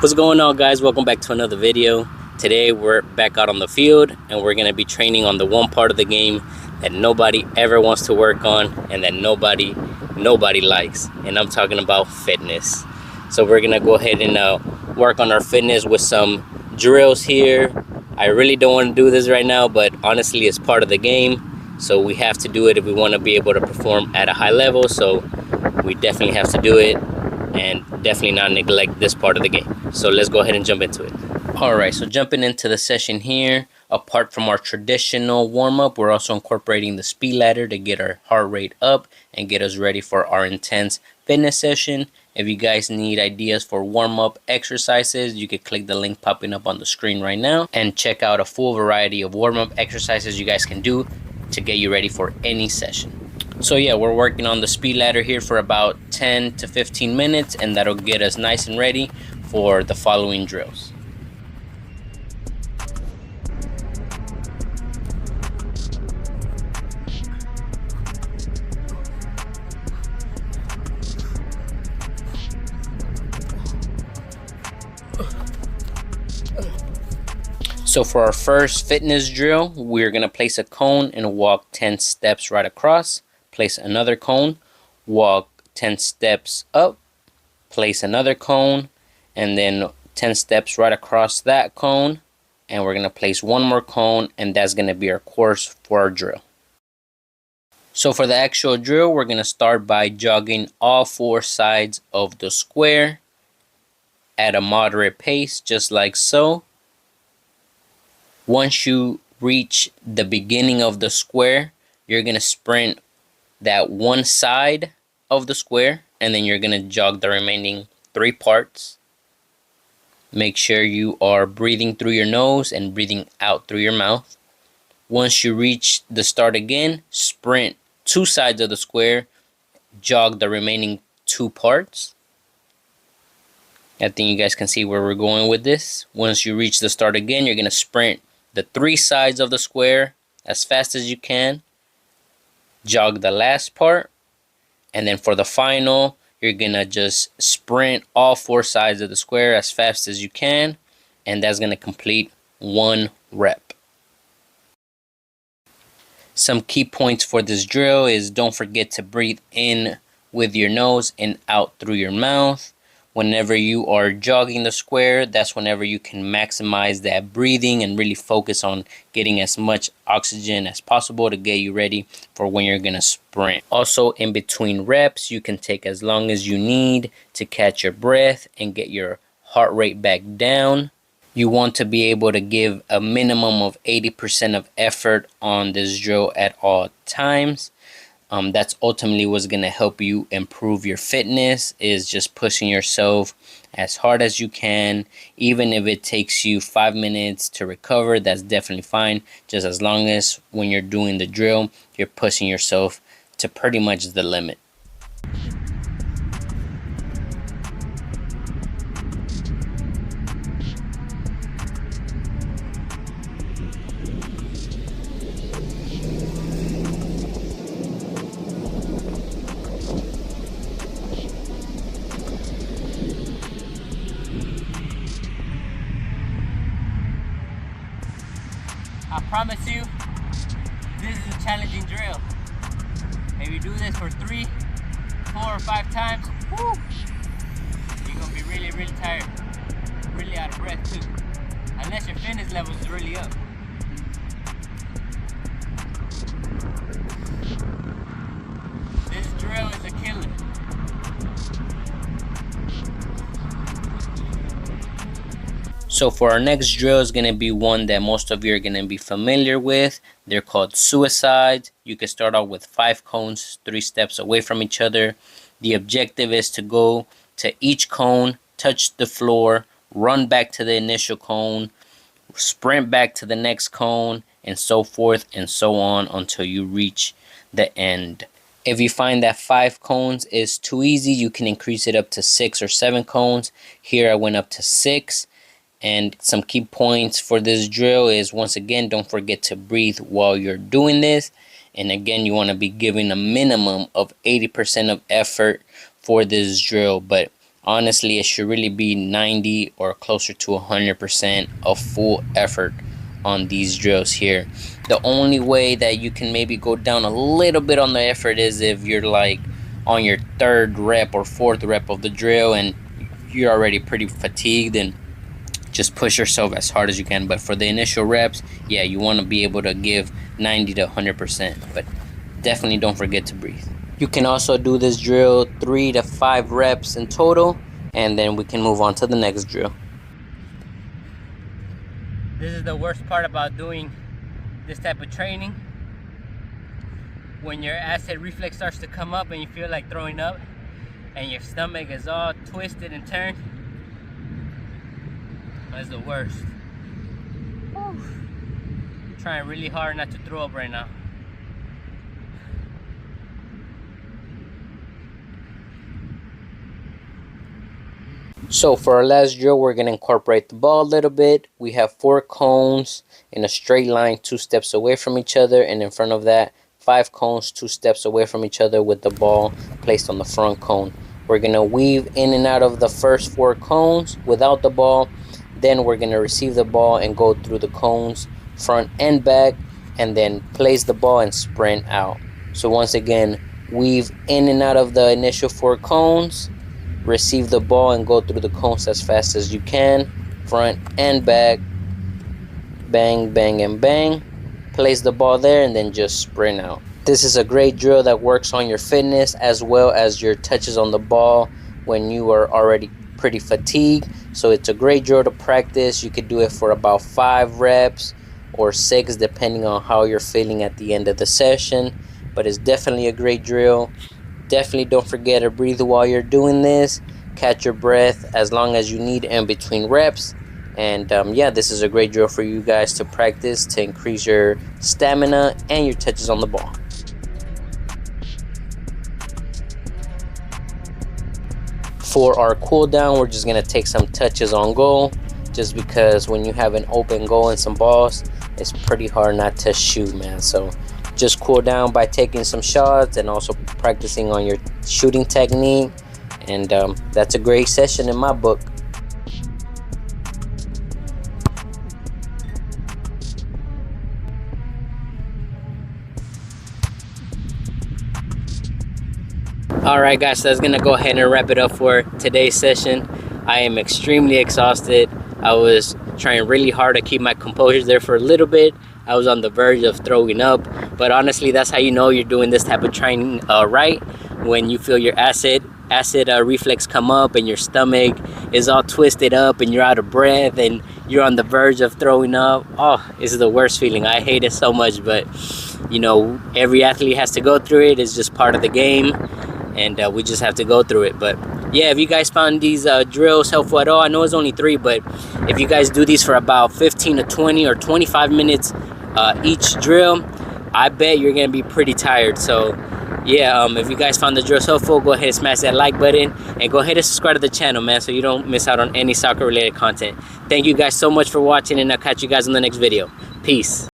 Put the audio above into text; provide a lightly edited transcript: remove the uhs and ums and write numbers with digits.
What's going on, guys? Welcome back to another video. Today we're back out on the field and we're going to be training on the one part of the game that nobody ever wants to work on and that nobody likes, and I'm talking about fitness. So we're going to go ahead and work on our fitness with some drills here. I really don't want to do this right now, but honestly it's part of the game, so we have to do it if we want to be able to perform at a high level. So we definitely have to do it and definitely not neglect this part of the game. So let's go ahead and jump into it. Alright, so jumping into the session here, apart from our traditional warm-up, we're also incorporating the speed ladder to get our heart rate up and get us ready for our intense fitness session. If you guys need ideas for warm-up exercises, you can click the link popping up on the screen right now and check out a full variety of warm-up exercises you guys can do to get you ready for any session. So yeah, we're working on the speed ladder here for about 10 to 15 minutes, and that'll get us nice and ready for the following drills. So for our first fitness drill, we're going to place a cone and walk 10 steps right across. Place another cone, walk 10 steps up, place another cone, and then 10 steps right across that cone. And we're going to place one more cone, and that's going to be our course for our drill. So for the actual drill, we're going to start by jogging all four sides of the square at a moderate pace, just like so. Once you reach the beginning of the square, you're going to sprint that one side of the square, and then you're going to jog the remaining three parts. Make sure you are breathing through your nose and breathing out through your mouth. Once you reach the start again, sprint two sides of the square, jog the remaining two parts. I think you guys can see where we're going with this. Once you reach the start again, you're going to sprint the three sides of the square as fast as you can, jog the last part, and then for the final, you're gonna just sprint all four sides of the square as fast as you can, and that's gonna complete one rep. Some key points for this drill is don't forget to breathe in with your nose and out through your mouth. Whenever you are jogging the square, that's whenever you can maximize that breathing and really focus on getting as much oxygen as possible to get you ready for when you're going to sprint. Also, in between reps, you can take as long as you need to catch your breath and get your heart rate back down. You want to be able to give a minimum of 80% of effort on this drill at all times. That's ultimately what's going to help you improve your fitness, is just pushing yourself as hard as you can. Even if it takes you 5 minutes to recover, that's definitely fine. Just as long as when you're doing the drill, you're pushing yourself to pretty much the limit. I promise you, this is a challenging drill. If you do this for 3, 4, or 5 times, whoo, you're gonna be really, really tired, really out of breath too, unless your fitness level is really up. This drill is a killer. So for our next drill is going to be one that most of you are going to be familiar with. They're called suicides. You can start out with 5 cones, 3 steps away from each other. The objective is to go to each cone, touch the floor, run back to the initial cone, sprint back to the next cone, and so forth and so on until you reach the end. If you find that 5 cones is too easy, you can increase it up to 6 or 7 cones. Here I went up to 6. And some key points for this drill is, once again, don't forget to breathe while you're doing this. And again, you want to be giving a minimum of 80% of effort for this drill. But honestly, it should really be 90 or closer to 100% of full effort on these drills here. The only way that you can maybe go down a little bit on the effort is if you're like on your third rep or fourth rep of the drill and you're already pretty fatigued, and just push yourself as hard as you can. But for the initial reps, yeah, you want to be able to give 90 to 100%, but definitely don't forget to breathe. You can also do this drill 3 to 5 reps in total, and then we can move on to the next drill. This is the worst part about doing this type of training. When your acid reflex starts to come up and you feel like throwing up and your stomach is all twisted and turned, that's the worst. Whew. Trying really hard not to throw up right now. So for our last drill, we're going to incorporate the ball a little bit. We have 4 cones in a straight line, 2 steps away from each other, and in front of that 5 cones 2 steps away from each other with the ball placed on the front cone. We're going to weave in and out of the first 4 cones without the ball. Then we're going to receive the ball and go through the cones front and back, and then place the ball and sprint out. So once again, weave in and out of the initial 4 cones, receive the ball and go through the cones as fast as you can, front and back, bang, bang, and bang. Place the ball there and then just sprint out. This is a great drill that works on your fitness as well as your touches on the ball when you are already pretty fatigued. So it's a great drill to practice. You could do it for about 5 reps or 6 depending on how you're feeling at the end of the session, but it's definitely a great drill. Definitely don't forget to breathe while you're doing this. Catch your breath as long as you need in between reps. And yeah, this is a great drill for you guys to practice to increase your stamina and your touches on the ball. For our cool down, we're just gonna take some touches on goal, just because when you have an open goal and some balls, it's pretty hard not to shoot, man. So just cool down by taking some shots and also practicing on your shooting technique, and that's a great session in my book. Alright guys, so that's gonna go ahead and wrap it up for today's session. I am extremely exhausted. I was trying really hard to keep my composure there for a little bit. I was on the verge of throwing up, but honestly, that's how you know you're doing this type of training right. When you feel your acid reflex come up and your stomach is all twisted up and you're out of breath and you're on the verge of throwing up. Oh, this is the worst feeling. I hate it so much, but you know, every athlete has to go through it. It's just part of the game, and we just have to go through it. But yeah, if you guys found these drills helpful at all, I know it's only 3, but if you guys do these for about 15 to 20 or 25 minutes each drill, I bet you're gonna be pretty tired. So yeah, if you guys found the drills helpful, go ahead and smash that like button and go ahead and subscribe to the channel, man, so you don't miss out on any soccer related content. Thank you guys so much for watching, and I'll catch you guys in the next video. Peace.